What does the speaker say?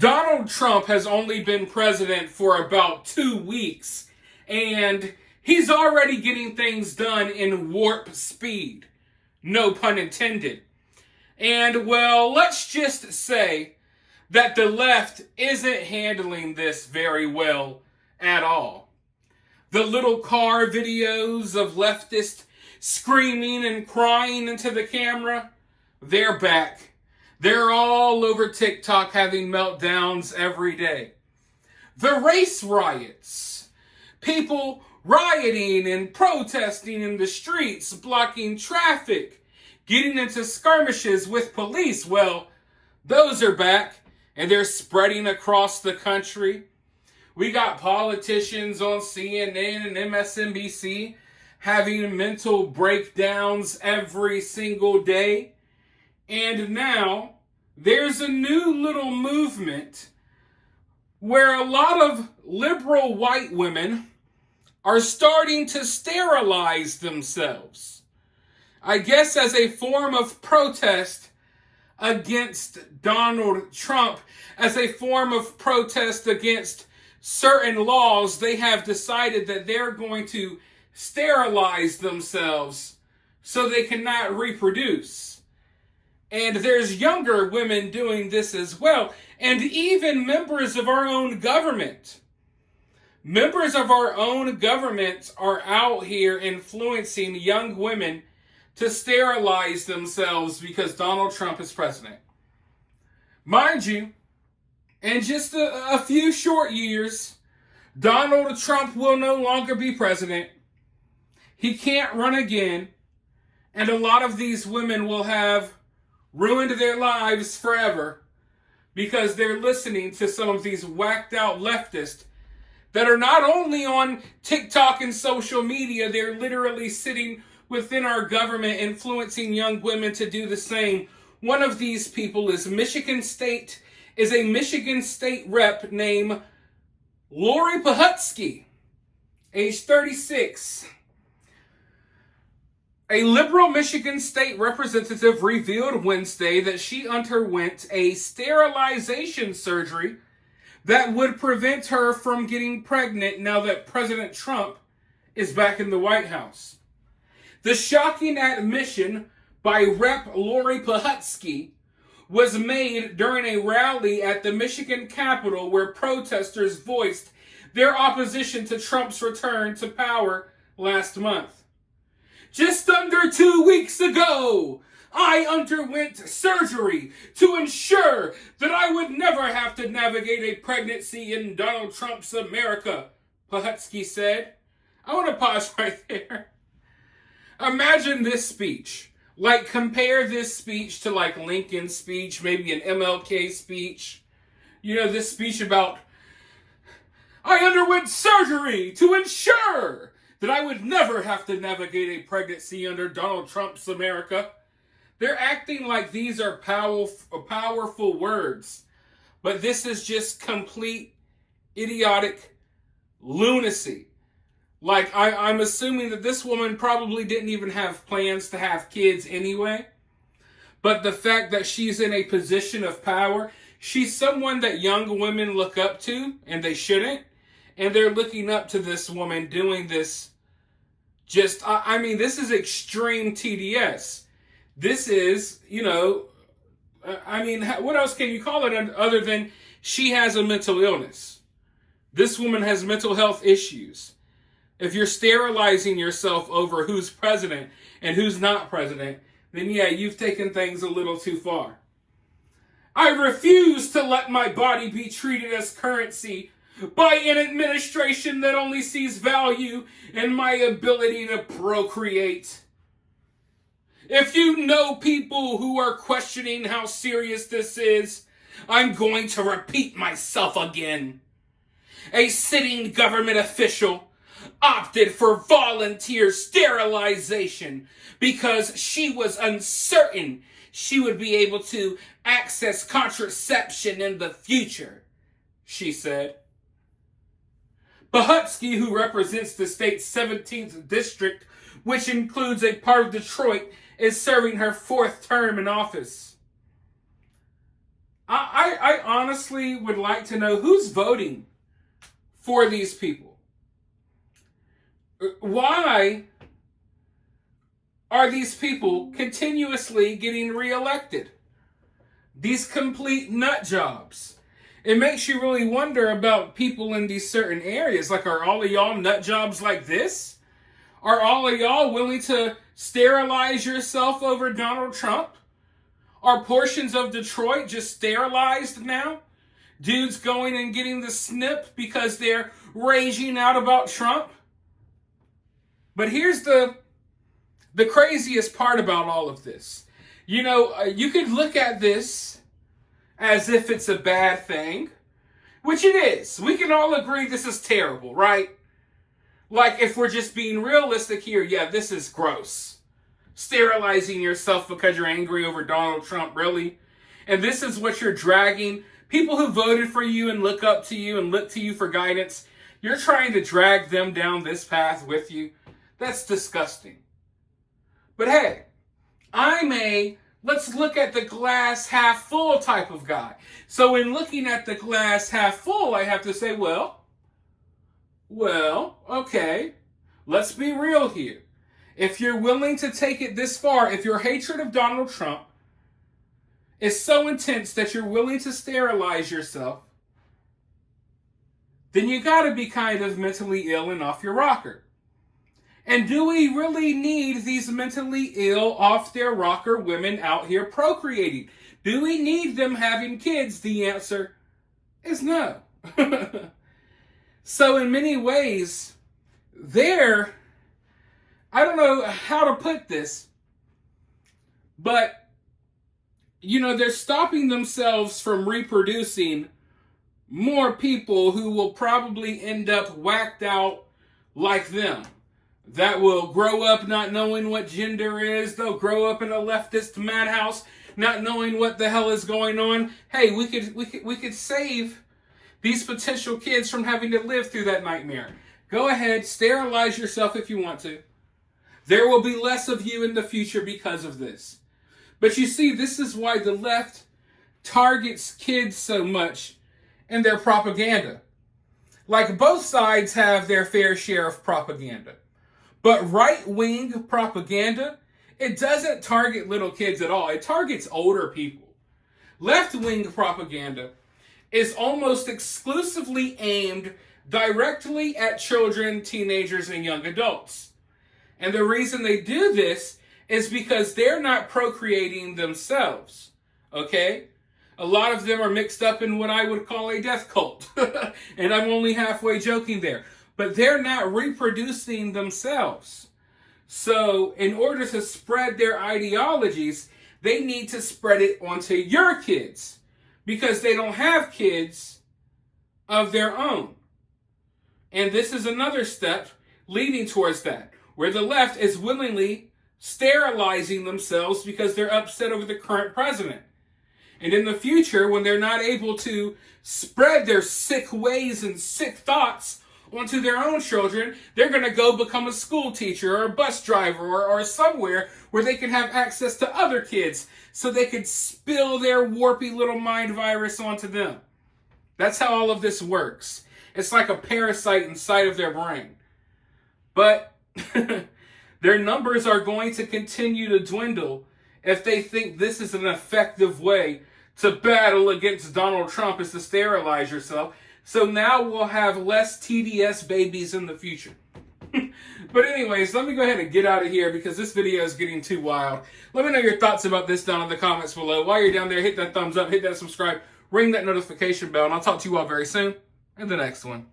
Donald Trump has only been president for about 2 weeks, and he's already getting things done in warp speed. No pun intended. And, well, let's just say that the left isn't handling this very well at all. The little car videos of leftists screaming and crying into the camera, they're back. They're all over TikTok having meltdowns every day. The race riots, people rioting and protesting in the streets, blocking traffic, getting into skirmishes with police, well, those are back and they're spreading across the country. We got politicians on CNN and MSNBC having mental breakdowns every single day. And now there's a new little movement where a lot of liberal white women are starting to sterilize themselves. I guess as a form of protest against Donald Trump, as a form of protest against certain laws, they have decided that they're going to sterilize themselves so they cannot reproduce. And there's younger women doing this as well. And even members of our own government. Members of our own government are out here influencing young women to sterilize themselves because Donald Trump is president. Mind you, in just a few short years, Donald Trump will no longer be president. He can't run again. And a lot of these women will have ruined their lives forever because they're listening to some of these whacked out leftists that are not only on TikTok and social media, they're literally sitting within our government influencing young women to do the same. One of these people is a Michigan State rep named Lori Pohutsky, age 36. A liberal Michigan State representative revealed Wednesday that she underwent a sterilization surgery that would prevent her from getting pregnant now that President Trump is back in the White House. The shocking admission by Rep. Lori Pohutsky was made during a rally at the Michigan Capitol where protesters voiced their opposition to Trump's return to power last month. Just under 2 weeks ago, I underwent surgery to ensure that I would never have to navigate a pregnancy in Donald Trump's America, Pohutsky said. I want to pause right there. Imagine this speech. Like, compare this speech to, like, Lincoln's speech, maybe an MLK speech. You know, this speech about, I underwent surgery to ensure that I would never have to navigate a pregnancy under Donald Trump's America. They're acting like these are powerful words. But this is just complete idiotic lunacy. Like, I'm assuming that this woman probably didn't even have plans to have kids anyway. But the fact that she's in a position of power, she's someone that young women look up to, and they shouldn't. And they're looking up to this woman doing this. I mean, this is extreme TDS. This is, what else can you call it other than she has a mental illness? This woman has mental health issues. If you're sterilizing yourself over who's president and who's not president, then yeah, you've taken things a little too far. I refuse to let my body be treated as currency by an administration that only sees value in my ability to procreate. If you know people who are questioning how serious this is, I'm going to repeat myself again. A sitting government official opted for volunteer sterilization because she was uncertain she would be able to access contraception in the future, she said. Pohutsky, who represents the state's 17th district, which includes a part of Detroit, is serving her 4th term in office. I honestly would like to know who's voting for these people. Why are these people continuously getting reelected? These complete nut jobs. It makes you really wonder about people in these certain areas. Like, are all of y'all nut jobs like this? Are all of y'all willing to sterilize yourself over Donald Trump? Are portions of Detroit just sterilized now? Dudes going and getting the snip because they're raging out about Trump? But here's the craziest part about all of this. You know, you could look at this as if it's a bad thing, which it is. We can all agree this is terrible, right? Like, if we're just being realistic here, yeah, this is gross. Sterilizing yourself because you're angry over Donald Trump, really? And this is what you're dragging people who voted for you and look up to you and look to you for guidance. You're trying to drag them down this path with you. That's disgusting. But hey, let's look at the glass half full type of guy. So in looking at the glass half full, I have to say, well, okay, let's be real here. If you're willing to take it this far, if your hatred of Donald Trump is so intense that you're willing to sterilize yourself, then you gotta be kind of mentally ill and off your rocker. And do we really need these mentally ill, off their rocker women out here procreating? Do we need them having kids? The answer is no. So in many ways, I don't know how to put this, but, you know, they're stopping themselves from reproducing more people who will probably end up whacked out like them. That will grow up not knowing what gender is. They'll grow up in a leftist madhouse not knowing what the hell is going on. Hey, we could save these potential kids from having to live through that nightmare. Go ahead, sterilize yourself if you want to. There will be less of you in the future because of this. But you see, this is why the left targets kids so much in their propaganda. Like, both sides have their fair share of propaganda. But right-wing propaganda, it doesn't target little kids at all. It targets older people. Left-wing propaganda is almost exclusively aimed directly at children, teenagers, and young adults. And the reason they do this is because they're not procreating themselves, okay? A lot of them are mixed up in what I would call a death cult. And I'm only halfway joking there. But they're not reproducing themselves. So in order to spread their ideologies, they need to spread it onto your kids. Because they don't have kids of their own. And this is another step leading towards that, where the left is willingly sterilizing themselves because they're upset over the current president. And in the future, when they're not able to spread their sick ways and sick thoughts onto their own children, they're going to go become a school teacher or a bus driver or somewhere where they can have access to other kids so they could spill their warpy little mind virus onto them. That's how all of this works. It's like a parasite inside of their brain. But their numbers are going to continue to dwindle if they think this is an effective way to battle against Donald Trump, is to sterilize yourself. So now we'll have less TDS babies in the future. But anyways, let me go ahead and get out of here because this video is getting too wild. Let me know your thoughts about this down in the comments below. While you're down there, hit that thumbs up, hit that subscribe, ring that notification bell, and I'll talk to you all very soon in the next one.